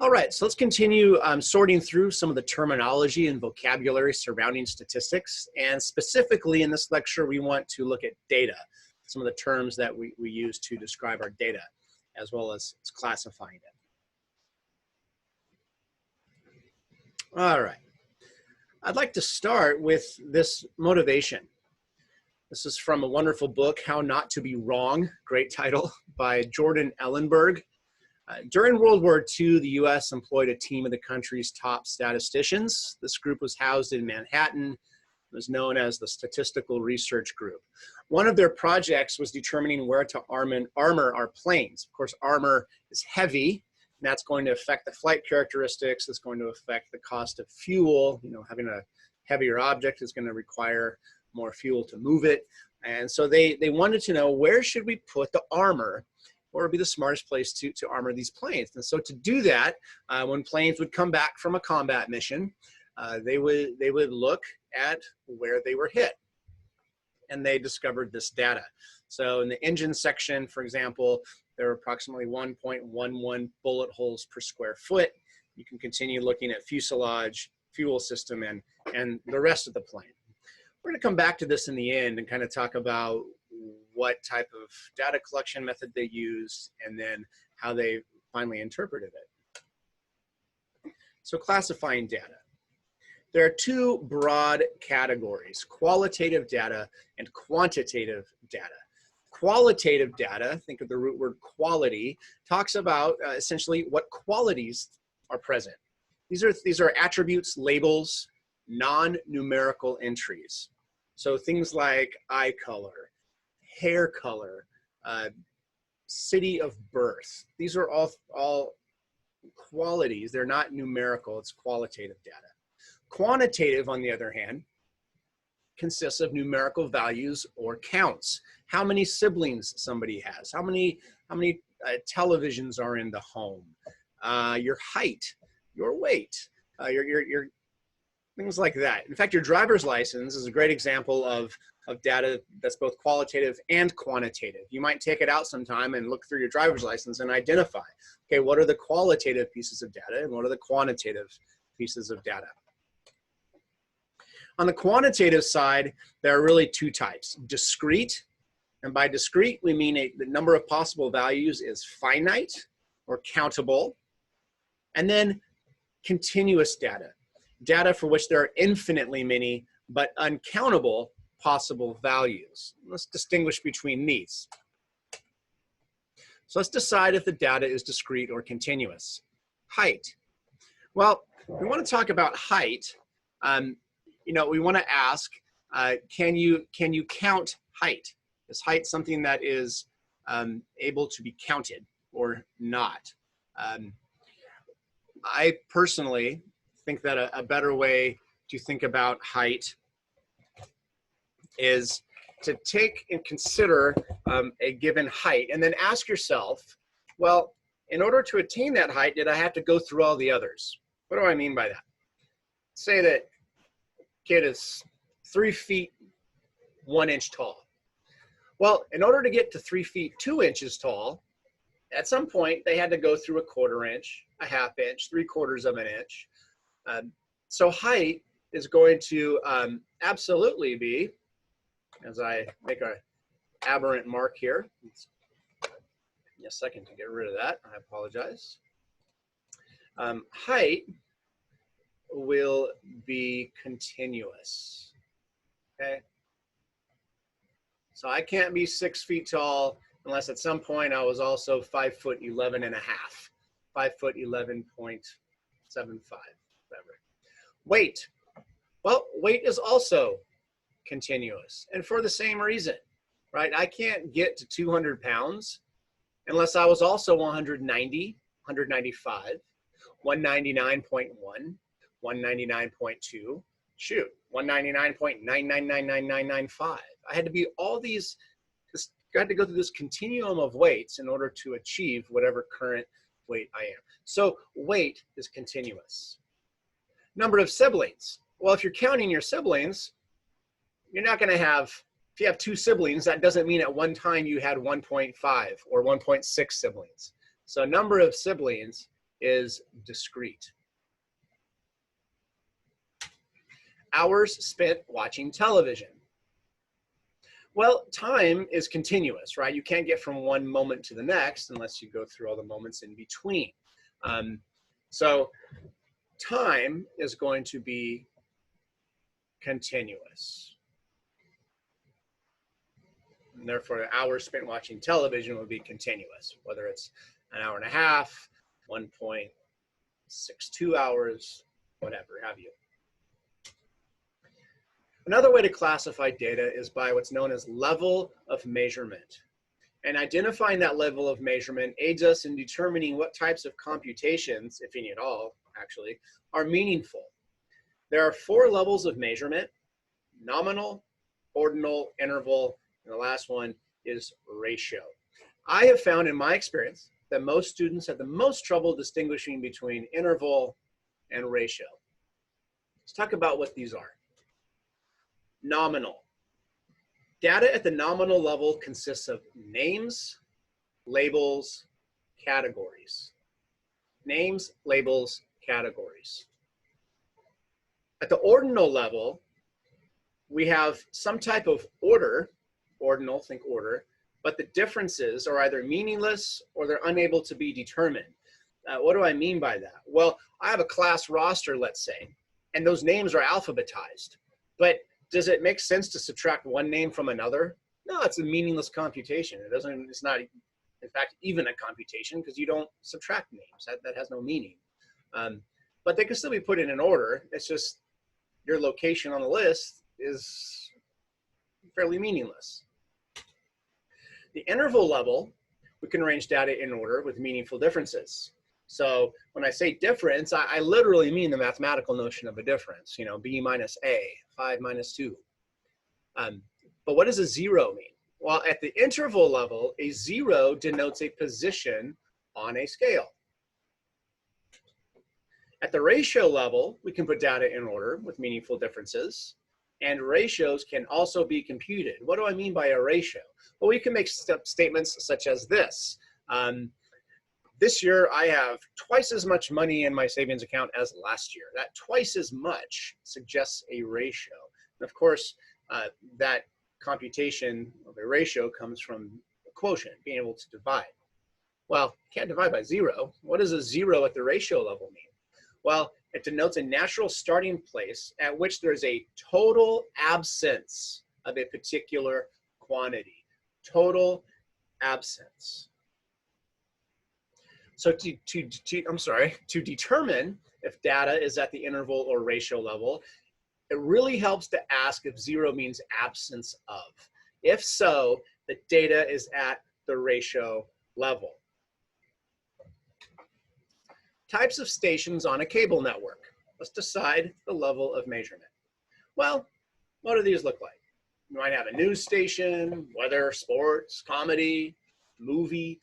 All right, so let's continue sorting through some of the terminology and vocabulary surrounding statistics. And specifically in this lecture, we want to look at data, some of the terms that we use to describe our data, as well as classifying it. All right, I'd like to start with this motivation. This is from a wonderful book, How Not to Be Wrong, great title, by Jordan Ellenberg. During World War II, the U.S. employed a team of the country's top statisticians. This group was housed in Manhattan. It was known as the Statistical Research Group. One of their projects was determining where to armor our planes. Of course, armor is heavy, and that's going to affect the flight characteristics. It's going to affect the cost of fuel. You know, having a heavier object is going to require more fuel to move it. And so they wanted to know, where should we put the armor? Or would be the smartest place to armor these planes. And so to do that, when planes would come back from a combat mission, they would look at where they were hit. And they discovered this data. So in the engine section, for example, there are approximately 1.11 bullet holes per square foot. You can continue looking at fuselage, fuel system, and the rest of the plane. We're going to come back to this in the end and kind of talk about what type of data collection method they used, and then how they finally interpreted it. So classifying data. There are two broad categories, qualitative data and quantitative data. Qualitative data, think of the root word quality, talks about essentially what qualities are present. These are attributes, labels, non-numerical entries. So things like eye color, hair color, city of birth. These are all qualities. They're not numerical, it's qualitative data. Quantitative, on the other hand, consists of numerical values or counts. How many siblings somebody has, how many televisions are in the home, your height, your weight, your things like that. In fact, your driver's license is a great example of data that's both qualitative and quantitative. You might take it out sometime and look through your driver's license and identify, okay, what are the qualitative pieces of data and what are the quantitative pieces of data? On the quantitative side, there are really two types: discrete, and by discrete, we mean the number of possible values is finite or countable, and then continuous data. Data for which there are infinitely many but uncountable possible values. Let's distinguish between these. So let's decide if the data is discrete or continuous. Height. Well, we want to talk about height. You know, we want to ask, can you count height? Is height something that is able to be counted or not? I personally think that a better way to think about height is to take and consider a given height and then ask yourself, well, in order to attain that height, did I have to go through all the others? What do I mean by that? Say that kid is 3 feet 1 inch tall. Well, in order to get to 3 feet 2 inches tall, at some point they had to go through a 1/4 inch, a 1/2 inch, 3/4 of an inch. So height is going to absolutely be, as I make an aberrant mark here, give me a second to get rid of that, I apologize. Height will be continuous, okay? So I can't be 6 feet tall unless at some point I was also 5'11.5", 5'11.75", whatever. Weight. Well, weight is also continuous, and for the same reason, right? I can't get to 200 pounds unless I was also 190, 195, 199.1, 199.2, shoot, 199.9999995. I had to be all these, got to go through this continuum of weights in order to achieve whatever current weight I am. So weight is continuous. Number of siblings. Well, if you're counting your siblings, you're not going to have, if you have 2 siblings, that doesn't mean at one time you had 1.5 or 1.6 siblings. So number of siblings is discrete. Hours spent watching television. Well, time is continuous, right? You can't get from one moment to the next unless you go through all the moments in between. So time is going to be continuous. And therefore, hours spent watching television will be continuous, whether it's an hour and a half, 1.62 hours, whatever have you. Another way to classify data is by what's known as level of measurement. And identifying that level of measurement aids us in determining what types of computations, if any at all, actually, are meaningful. There are 4 levels of measurement: nominal, ordinal, interval, and the last one is ratio. I have found in my experience that most students have the most trouble distinguishing between interval and ratio. Let's talk about what these are. Nominal. Data at the nominal level consists of names, labels, categories. Names, labels, categories. At the ordinal level, we have some type of order, ordinal, think order, but the differences are either meaningless or they're unable to be determined. What do I mean by that? Well, I have a class roster, let's say, and those names are alphabetized, but does it make sense to subtract one name from another? No, it's a meaningless computation. It's not, in fact, even a computation because you don't subtract names. That has no meaning. But they can still be put in an order. It's just your location on the list is fairly meaningless. The interval level, we can arrange data in order with meaningful differences. So when I say difference, I literally mean the mathematical notion of a difference, you know, b minus a, 5 minus 2. But what does a 0 mean? Well, at the interval level, a 0 denotes a position on a scale. At the ratio level, we can put data in order with meaningful differences, and ratios can also be computed. What do I mean by a ratio? Well, we can make statements such as this. This year, I have twice as much money in my savings account as last year. That twice as much suggests a ratio. And of course, that computation of a ratio comes from a quotient, being able to divide. Well, can't divide by 0. What does a 0 at the ratio level mean? Well, it denotes a natural starting place at which there's a total absence of a particular quantity. Total absence. So to determine if data is at the interval or ratio level, it really helps to ask if 0 means absence of. If so, the data is at the ratio level. Types of stations on a cable network. Let's decide the level of measurement. Well, what do these look like? You might have a news station, weather, sports, comedy, movie.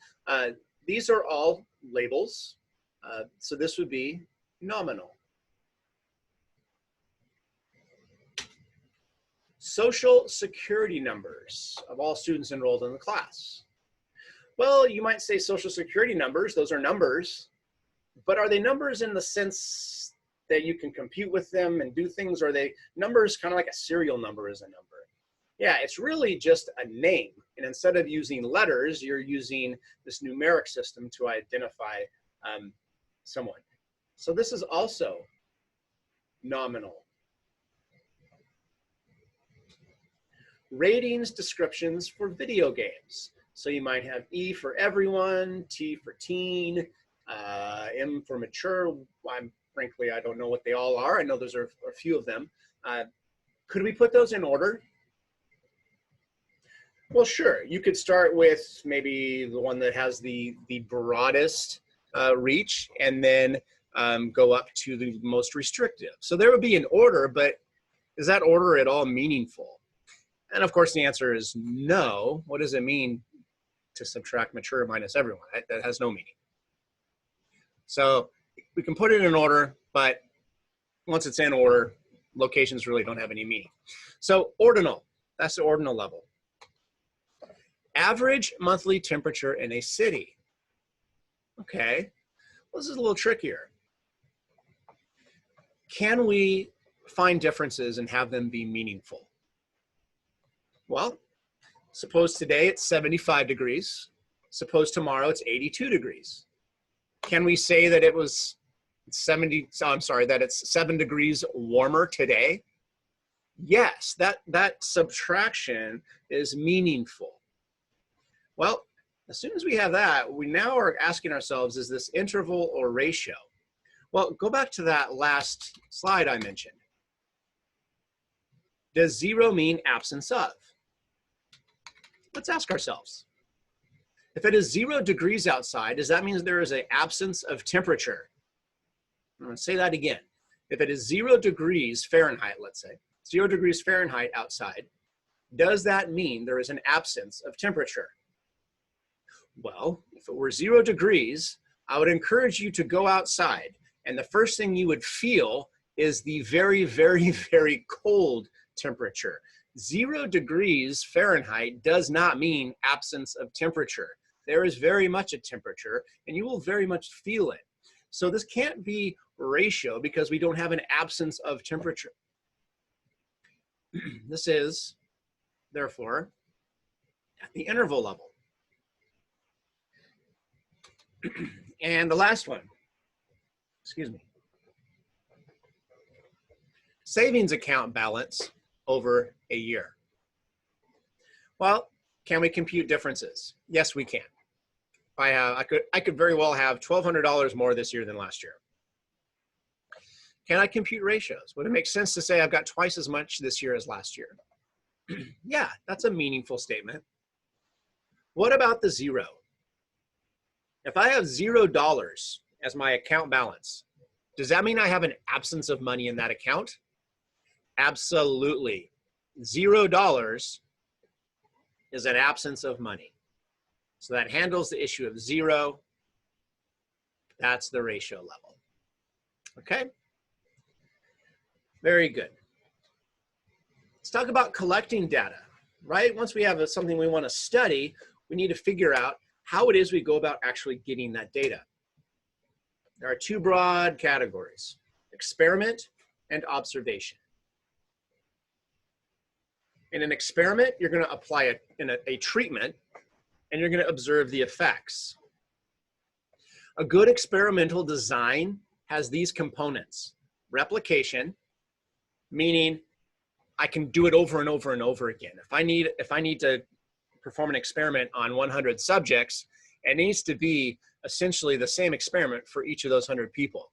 These are all labels. So this would be nominal. Social security numbers of all students enrolled in the class. Well, you might say social security numbers, those are numbers, but are they numbers in the sense that you can compute with them and do things? Or are they numbers kind of like a serial number is a number? Yeah, it's really just a name. And instead of using letters, you're using this numeric system to identify someone. So this is also nominal. Ratings descriptions for video games. So you might have E for everyone, T for teen, M for mature. Frankly, I don't know what they all are. I know those are a few of them. Could we put those in order? Well, sure. You could start with maybe the one that has the broadest reach and then go up to the most restrictive. So there would be an order, but is that order at all meaningful? And of course, the answer is no. What does it mean to subtract mature minus everyone? That has no meaning. So we can put it in order, but once it's in order, locations really don't have any meaning. So ordinal, that's the ordinal level. Average monthly temperature in a city. Okay, Well, this is a little trickier. Can we find differences and have them be meaningful? Well, suppose today it's 75 degrees. Suppose tomorrow it's 82 degrees. Can we say that it was that it's 7 degrees warmer today? Yes, that subtraction is meaningful. Well, as soon as we have that, we now are asking ourselves, is this interval or ratio? Well, go back to that last slide I mentioned. Does 0 mean absence of? Let's ask ourselves. If it is 0 degrees outside, does that mean there is an absence of temperature? I'm going to say that again. If it is 0 degrees Fahrenheit, let's say, 0 degrees Fahrenheit outside, does that mean there is an absence of temperature? Well, if it were 0 degrees, I would encourage you to go outside, and the first thing you would feel is the very, very, very cold temperature. 0 degrees Fahrenheit does not mean absence of temperature. There is very much a temperature, and you will very much feel it. So this can't be ratio because we don't have an absence of temperature. This is, therefore, at the interval level. And the last one, excuse me. Savings account balance over a year. Well, can we compute differences? Yes, we can. I could very well have $1,200 more this year than last year. Can I compute ratios? Would it make sense to say I've got twice as much this year as last year? Yeah, that's a meaningful statement. What about the 0? If I have $0 as my account balance, does that mean I have an absence of money in that account? Absolutely. $0 is an absence of money. So that handles the issue of 0. That's the ratio level. Okay? Very good. Let's talk about collecting data, right? Once we have something we want to study, we need to figure out how it is we go about actually getting that data. There are 2 broad categories, experiment and observation. In an experiment, you're going to apply a treatment, and you're going to observe the effects. A good experimental design has these components. Replication, meaning I can do it over and over and over again. If I need to perform an experiment on 100 subjects, it needs to be essentially the same experiment for each of those 100 people.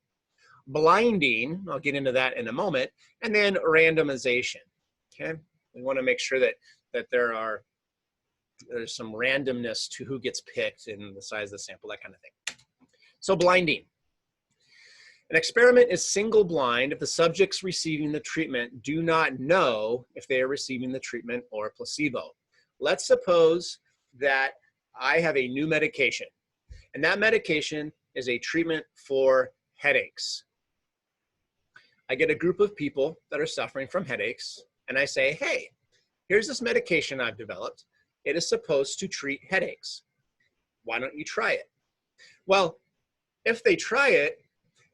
Blinding, I'll get into that in a moment, and then randomization. Okay, we want to make sure that there's some randomness to who gets picked and the size of the sample, that kind of thing. So blinding. An experiment is single blind if the subjects receiving the treatment do not know if they are receiving the treatment or placebo. Let's suppose that I have a new medication, and that medication is a treatment for headaches. I get a group of people that are suffering from headaches, and I say, hey, here's this medication I've developed. It is supposed to treat headaches. Why don't you try it? Well, if they try it,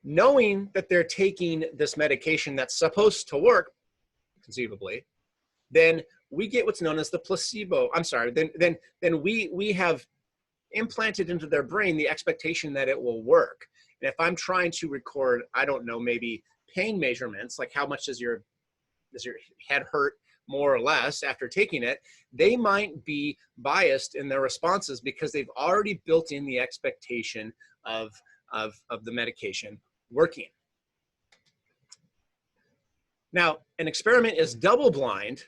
knowing that they're taking this medication that's supposed to work, conceivably, then we get what's known as the placebo. I'm sorry, then we have implanted into their brain the expectation that it will work. And if I'm trying to record, I don't know, maybe pain measurements, like how much does your head hurt more or less after taking it, they might be biased in their responses because they've already built in the expectation of the medication working. Now, an experiment is double blind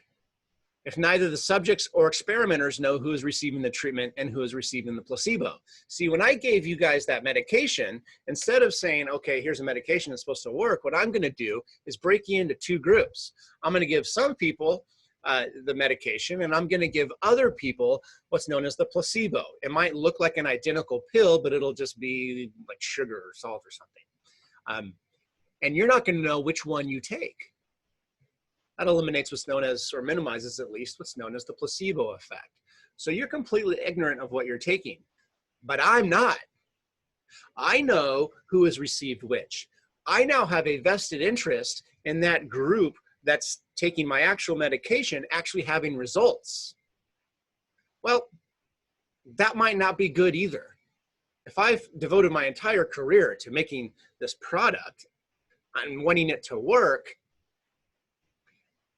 if neither the subjects or experimenters know who is receiving the treatment and who is receiving the placebo. See, when I gave you guys that medication, instead of saying, okay, here's a medication that's supposed to work, what I'm gonna do is break you into 2 groups. I'm gonna give some people the medication, and I'm gonna give other people what's known as the placebo. It might look like an identical pill, but it'll just be like sugar or salt or something. And you're not gonna know which one you take. That eliminates what's known as, or minimizes at least, what's known as the placebo effect. So you're completely ignorant of what you're taking, but I'm not. I know who has received which. I now have a vested interest in that group that's taking my actual medication actually having results. Well, that might not be good either. If I've devoted my entire career to making this product and wanting it to work,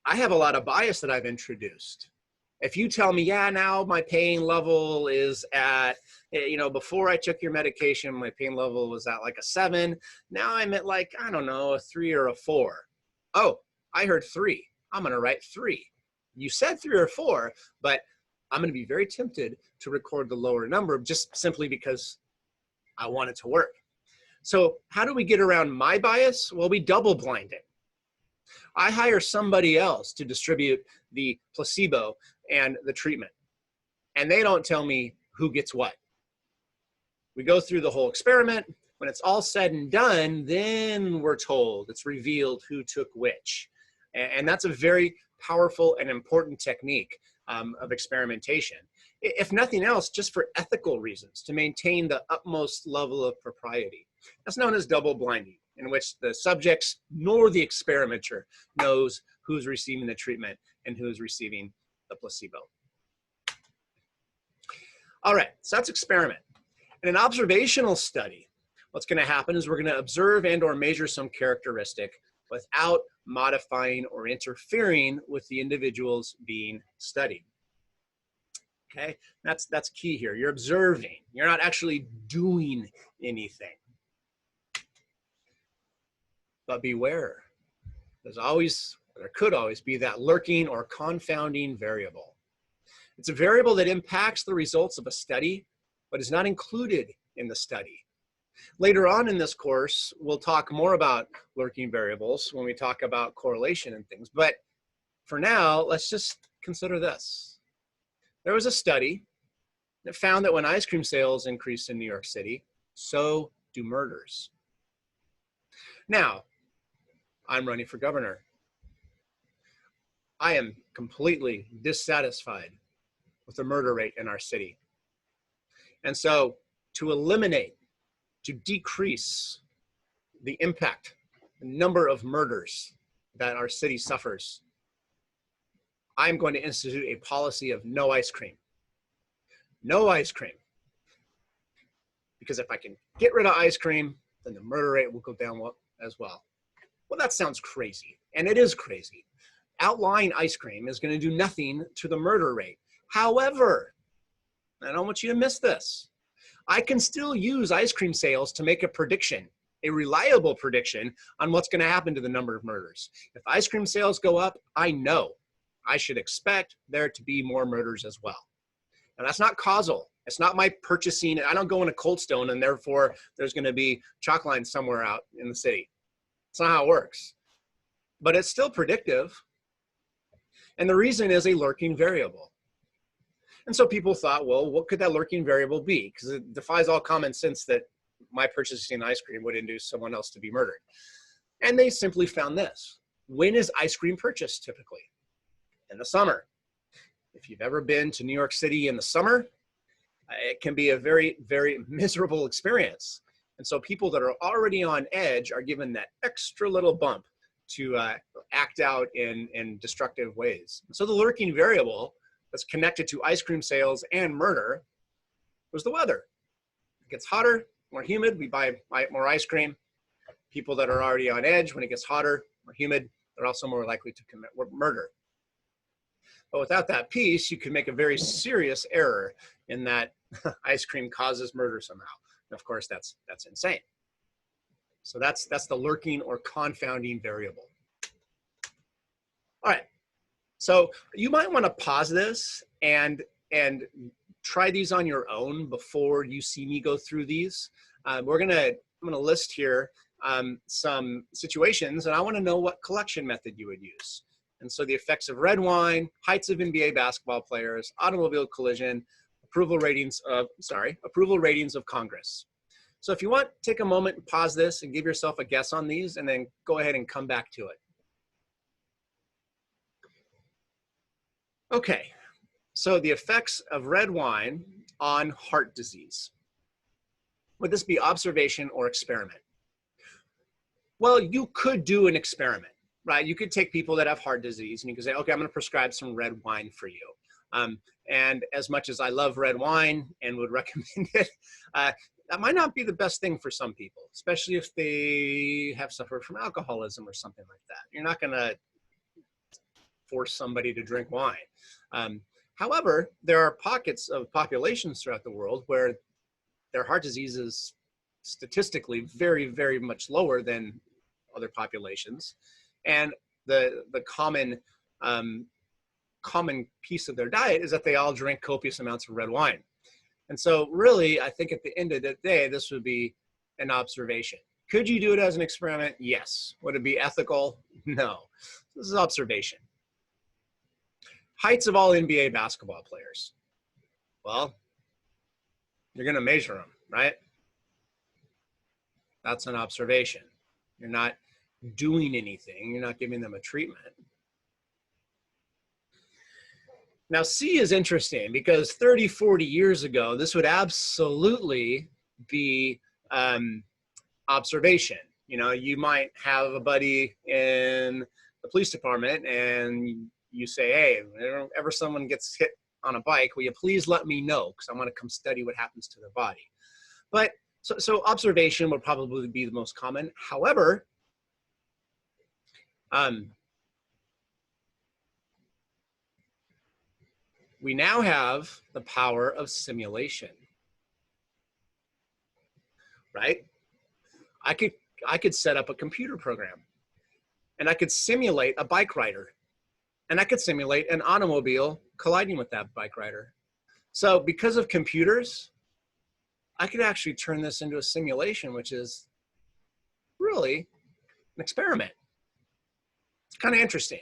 I have a lot of bias that I've introduced. If you tell me, yeah, now my pain level is at, before I took your medication, my pain level was at like a 7. Now I'm at like, I don't know, a 3 or a 4. Oh, I heard 3. I'm going to write 3. You said 3 or 4, but I'm going to be very tempted to record the lower number just simply because I want it to work. So how do we get around my bias? Well, we double blind it. I hire somebody else to distribute the placebo and the treatment, and they don't tell me who gets what. We go through the whole experiment. When it's all said and done, then we're told, it's revealed who took which. And that's a very powerful and important technique of experimentation. If nothing else, just for ethical reasons, to maintain the utmost level of propriety. That's known as double blinding, in which the subjects nor the experimenter knows who's receiving the treatment and who's receiving the placebo. All right, so that's experiment. In an observational study, what's going to happen is we're going to observe and or measure some characteristic without modifying or interfering with the individuals being studied. Okay, that's key here. You're observing. You're not actually doing anything. But beware. There could always be that lurking or confounding variable. It's a variable that impacts the results of a study, but is not included in the study. Later on in this course, we'll talk more about lurking variables when we talk about correlation and things. But for now, let's just consider this. There was a study that found that when ice cream sales increase in New York City, so do murders. Now, I'm running for governor. I am completely dissatisfied with the murder rate in our city. And so to eliminate, to decrease the impact, the number of murders that our city suffers, I'm going to institute a policy of no ice cream. No ice cream. Because if I can get rid of ice cream, then the murder rate will go down as well. Well, that sounds crazy, and it is crazy. Outlawing ice cream is going to do nothing to the murder rate. However, I don't want you to miss this. I can still use ice cream sales to make a prediction, a reliable prediction on what's going to happen to the number of murders. If ice cream sales go up, I know I should expect there to be more murders as well. Now, that's not causal. It's not my purchasing. I don't go in a Cold Stone and therefore there's going to be chalk lines somewhere out in the city. It's not how it works. But it's still predictive. And the reason is a lurking variable. And so people thought, well, what could that lurking variable be? Because it defies all common sense that my purchasing ice cream would induce someone else to be murdered. And they simply found this. When is ice cream purchased typically? In the summer. If you've ever been to New York City in the summer, it can be a very, very miserable experience. And so people that are already on edge are given that extra little bump to act out in destructive ways. So the lurking variable that's connected to ice cream sales and murder was the weather. It gets hotter, more humid, we buy more ice cream. People that are already on edge, when it gets hotter, more humid, they're also more likely to commit murder. But without that piece, you could make a very serious error in that ice cream causes murder somehow. And of course, that's insane. So that's the lurking or confounding variable. All right. So you might want to pause this and try these on your own before you see me go through these. I'm gonna list here some situations, and I want to know what collection method you would use. And so the effects of red wine, heights of NBA basketball players, automobile collision, approval ratings of Congress. So if you want, take a moment and pause this and give yourself a guess on these, and then go ahead and come back to it. Okay, so the effects of red wine on heart disease. Would this be observation or experiment? Well, you could do an experiment, right? You could take people that have heart disease and you could say, okay, I'm going to prescribe some red wine for you. And as much as I love red wine and would recommend it, that might not be the best thing for some people, especially if they have suffered from alcoholism or something like that. You're not going to force somebody to drink wine. However, there are pockets of populations throughout the world where their heart disease is statistically very, very much lower than other populations. And the common piece of their diet is that they all drink copious amounts of red wine. And so really, I think at the end of the day, this would be an observation. Could you do it as an experiment? Yes. Would it be ethical? No. This is observation. Heights of all NBA basketball players. Well, you're going to measure them, right? That's an observation. You're not doing anything. You're not giving them a treatment. Now, C is interesting because 30, 40 years ago, this would absolutely be observation. You know, you might have a buddy in the police department and you say, hey, whenever someone gets hit on a bike, will you please let me know because I want to come study what happens to their body. But so observation would probably be the most common. However, we now have the power of simulation, right? I could set up a computer program and I could simulate a bike rider and I could simulate an automobile colliding with that bike rider. So because of computers, I could actually turn this into a simulation, which is really an experiment. It's kind of interesting.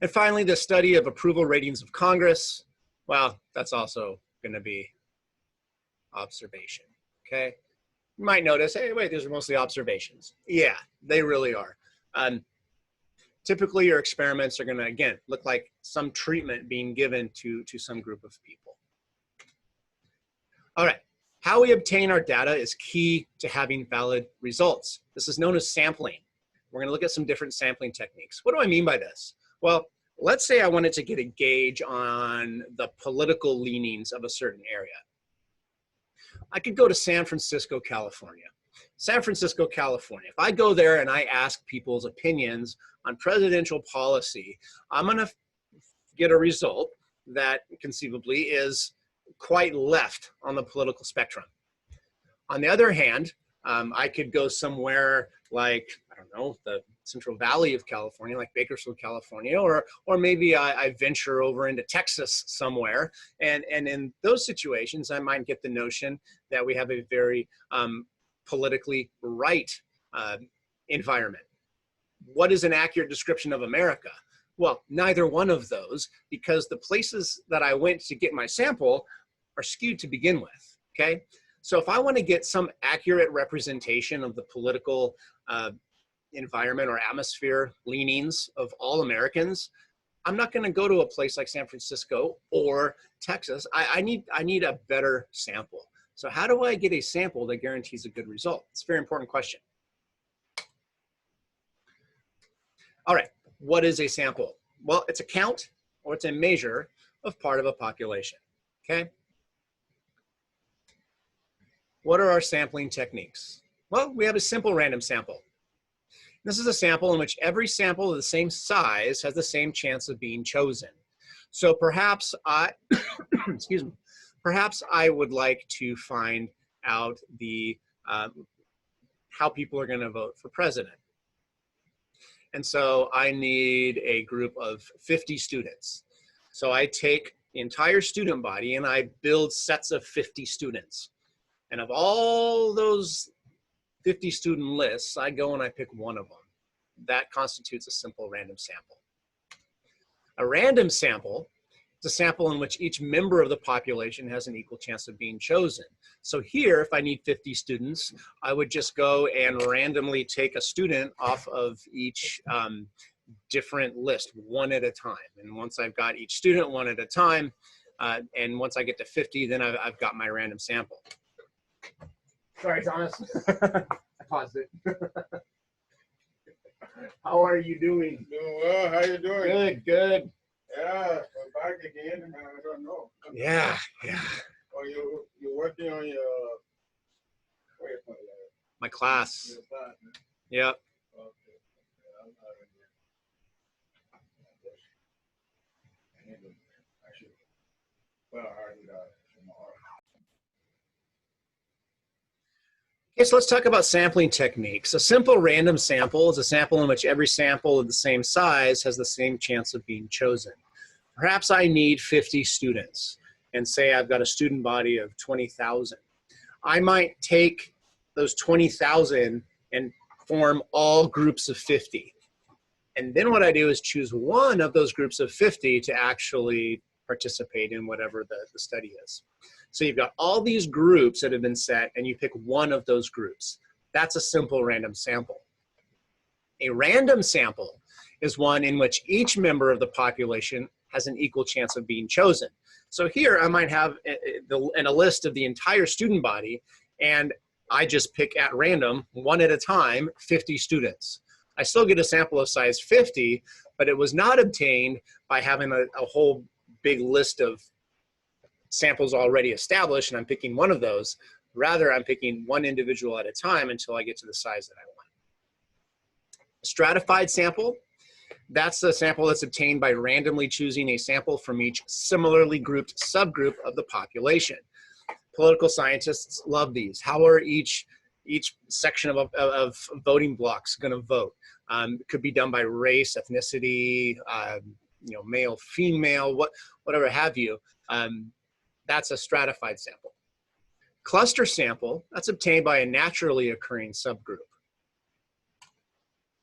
And finally, the study of approval ratings of Congress. Well, that's also going to be observation, okay? You might notice, hey, wait, these are mostly observations. Yeah, they really are. Typically, your experiments are going to, again, look like some treatment being given to some group of people. All right, how we obtain our data is key to having valid results. This is known as sampling. We're going to look at some different sampling techniques. What do I mean by this? Well, let's say I wanted to get a gauge on the political leanings of a certain area. I could go to San Francisco, California. San Francisco, California. If I go there and I ask people's opinions on presidential policy, I'm going to get a result that conceivably is quite left on the political spectrum. On the other hand, I could go somewhere like, I don't know, the Central Valley of California, like Bakersfield, California, or maybe I venture over into Texas somewhere. And in those situations, I might get the notion that we have a very politically right environment. What is an accurate description of America? Well, neither one of those, because the places that I went to get my sample are skewed to begin with, okay? So if I want to get some accurate representation of the political environment or atmosphere leanings of all Americans, I'm not going to go to a place like San Francisco or Texas. I need a better sample. So how do I get a sample that guarantees a good result? It's a very important question. All right, what is a sample? Well, it's a count or it's a measure of part of a population, okay? What are our sampling techniques? Well, we have a simple random sample. This is a sample in which every sample of the same size has the same chance of being chosen. So perhaps excuse me, perhaps I would like to find out the how people are going to vote for president. And so I need a group of 50 students. So I take the entire student body and I build sets of 50 students. And of all those 50 student lists, I go and I pick one of them. That constitutes a simple random sample. A random sample is a sample in which each member of the population has an equal chance of being chosen. So here, if I need 50 students, I would just go and randomly take a student off of each different list one at a time. And once I've got each student one at a time, And once I get to 50, then I've got my random sample. Sorry, Thomas. I paused it. How are you doing? Doing well. How you doing? Good, good. Yeah, I'm back again. I don't know. Yeah, yeah. Oh, you're working on your My class. your class, man. Yep. Okay. I'm not in there. I should. Well, I already got it tomorrow. Okay, so let's talk about sampling techniques. A simple random sample is a sample in which every sample of the same size has the same chance of being chosen. Perhaps I need 50 students, and say I've got a student body of 20,000. I might take those 20,000 and form all groups of 50. And then what I do is choose one of those groups of 50 to actually participate in whatever the study is. So you've got all these groups that have been set, and you pick one of those groups. That's a simple random sample. A random sample is one in which each member of the population has an equal chance of being chosen. So here I might have in a list of the entire student body, and I just pick at random, one at a time, 50 students. I still get a sample of size 50, but it was not obtained by having a whole big list of samples already established, and I'm picking one of those. Rather, I'm picking one individual at a time until I get to the size that I want. A stratified sample, that's a sample that's obtained by randomly choosing a sample from each similarly grouped subgroup of the population. Political scientists love these. How are each section of voting blocks going to vote? It could be done by race, ethnicity, male, female, whatever have you. That's a stratified sample. Cluster sample, that's obtained by a naturally occurring subgroup.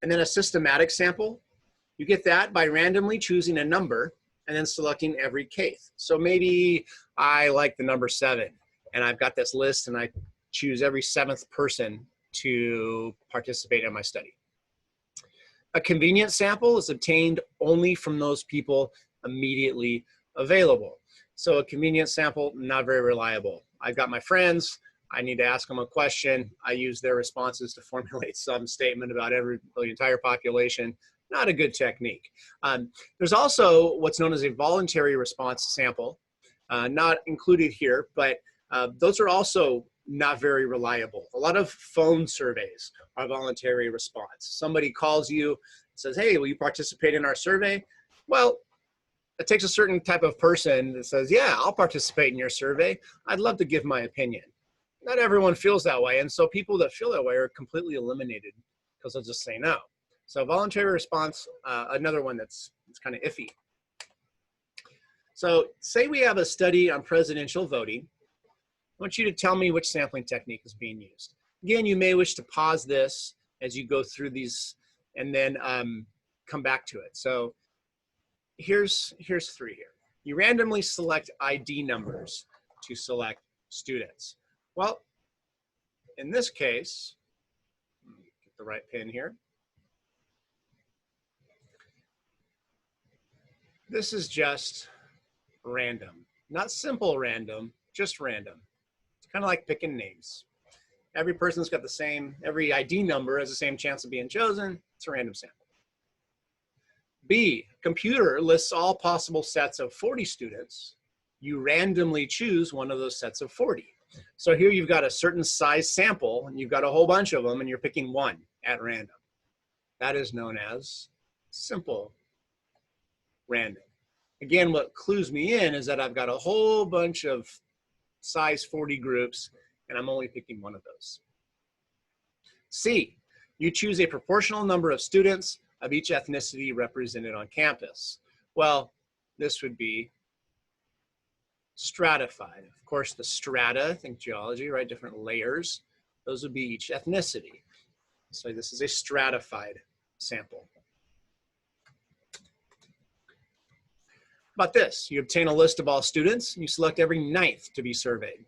And then a systematic sample, you get that by randomly choosing a number and then selecting every case. So maybe I like the number 7, and I've got this list, and I choose every 7th person to participate in my study. A convenience sample is obtained only from those people immediately available. So a convenience sample, not very reliable. I've got my friends, I need to ask them a question. I use their responses to formulate some statement about the entire population. Not a good technique. There's also what's known as a voluntary response sample, not included here, but those are also not very reliable. A lot of phone surveys are voluntary response. Somebody calls you and says, hey, will you participate in our survey? Well, it takes a certain type of person that says, yeah, I'll participate in your survey. I'd love to give my opinion. Not everyone feels that way, and so people that feel that way are completely eliminated because they'll just say no. So voluntary response, another one that's kind of iffy. So say we have a study on presidential voting. I want you to tell me which sampling technique is being used. Again, you may wish to pause this as you go through these and then come back to it. So here's 3 here. You randomly select ID numbers to select students. Well, in this case, let me get the right pin here. This is just random, not simple random, just random. It's kind of like picking names. Every person's got the same, every ID number has the same chance of being chosen. It's a random sample. B, computer lists all possible sets of 40 students. You randomly choose one of those sets of 40. So here you've got a certain size sample, and you've got a whole bunch of them, and you're picking one at random. That is known as simple random. Again, what clues me in is that I've got a whole bunch of size 40 groups, and I'm only picking one of those. C, you choose a proportional number of students of each ethnicity represented on campus. Well, this would be stratified. Of course, the strata, think geology, right? Different layers. Those would be each ethnicity. So this is a stratified sample. How about this? You obtain a list of all students, and you select every 9th to be surveyed.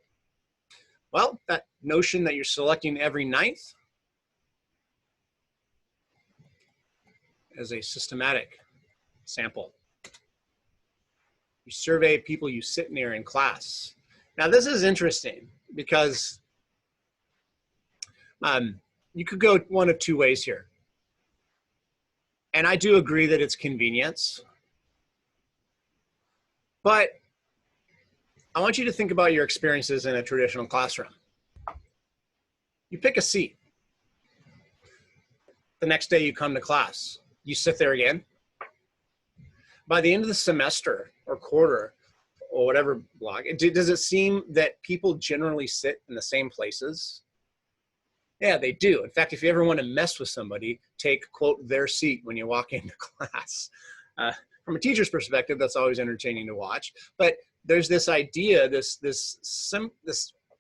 Well, that notion that you're selecting every 9th is a systematic sample. You survey people you sit near in class. Now, this is interesting because you could go one of two ways here. And I do agree that it's convenience. But I want you to think about your experiences in a traditional classroom. You pick a seat. The next day you come to class. You sit there again. By the end of the semester or quarter or whatever block, does it seem that people generally sit in the same places? Yeah, they do. In fact, if you ever want to mess with somebody, take, quote, their seat when you walk into class. From a teacher's perspective, that's always entertaining to watch. But there's this idea, this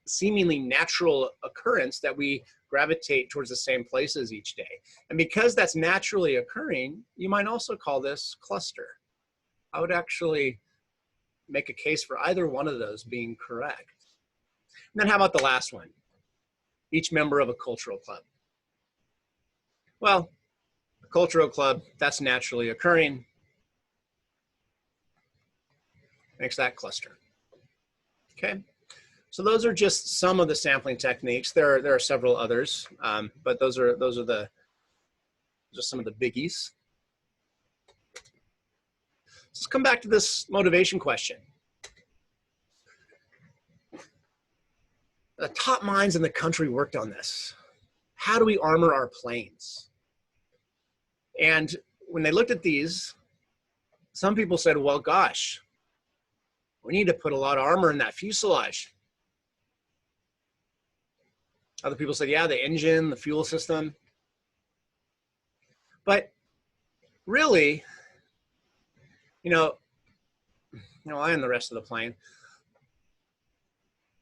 seemingly natural occurrence that we gravitate towards the same places each day. And because that's naturally occurring, you might also call this cluster. I would actually make a case for either one of those being correct. And then how about the last one? Each member of a cultural club. Well, a cultural club, that's naturally occurring. Makes that cluster. Okay, so those are just some of the sampling techniques. There are several others, but those are just some of the biggies. Let's come back to this motivation question. The top minds in the country worked on this. How do we armor our planes? And when they looked at these, some people said, well, gosh, we need to put a lot of armor in that fuselage. Other people said, yeah, the engine, the fuel system. But really, I and the rest of the plane,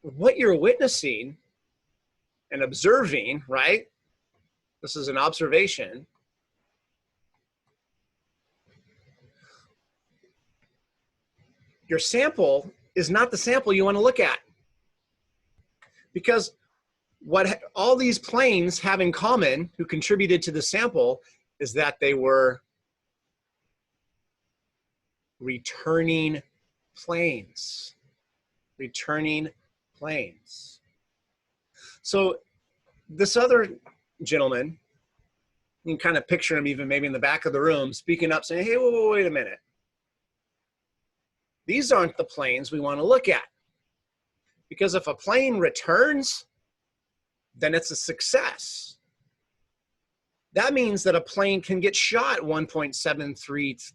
what you're witnessing and observing, right? This is an observation. Your sample is not the sample you want to look at. Because what all these planes have in common who contributed to the sample is that they were returning planes. Returning planes. So this other gentleman, you can kind of picture him even maybe in the back of the room speaking up saying, hey, wait a minute. These aren't the planes we want to look at. Because if a plane returns, then it's a success. That means that a plane can get shot 1.73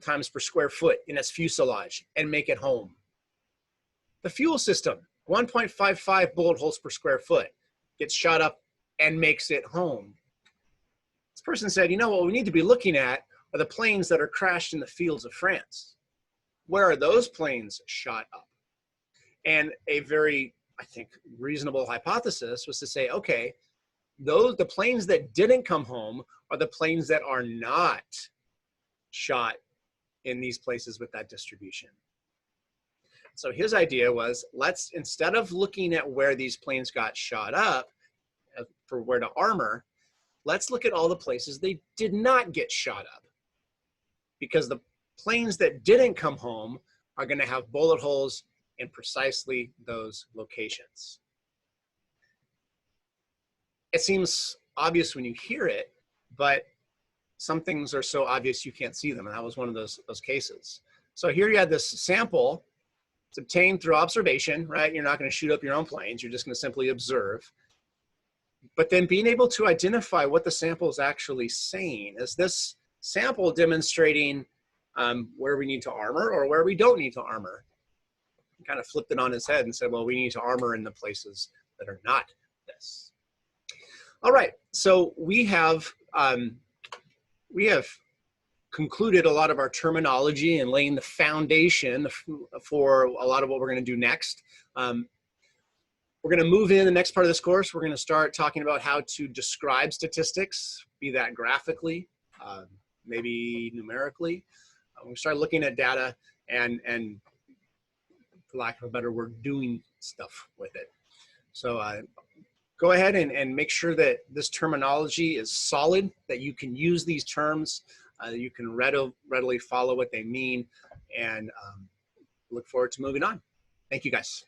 times per square foot in its fuselage and make it home. The fuel system, 1.55 bullet holes per square foot, gets shot up and makes it home. This person said, what we need to be looking at are the planes that are crashed in the fields of France. Where are those planes shot up? And a very, I think, reasonable hypothesis was to say, okay, the planes that didn't come home are the planes that are not shot in these places with that distribution. So his idea was, let's, instead of looking at where these planes got shot up for where to armor, let's look at all the places they did not get shot up. Because the planes that didn't come home are going to have bullet holes in precisely those locations. It seems obvious when you hear it, but some things are so obvious you can't see them, and that was one of those cases. So here you had this sample. It's obtained through observation, right? You're not going to shoot up your own planes. You're just going to simply observe. But then being able to identify what the sample is actually saying. Is this sample demonstrating where we need to armor or where we don't need to armor? He kind of flipped it on his head and said, well, we need to armor in the places that are not this. All right, so we have concluded a lot of our terminology and laying the foundation for a lot of what we're going to do next. We're going to move in the next part of this course. We're going to start talking about how to describe statistics, be that graphically, maybe numerically. We're going to start looking at data and for lack of a better word, doing stuff with it. So go ahead and make sure that this terminology is solid, that you can use these terms, you can readily follow what they mean, and look forward to moving on. Thank you, guys.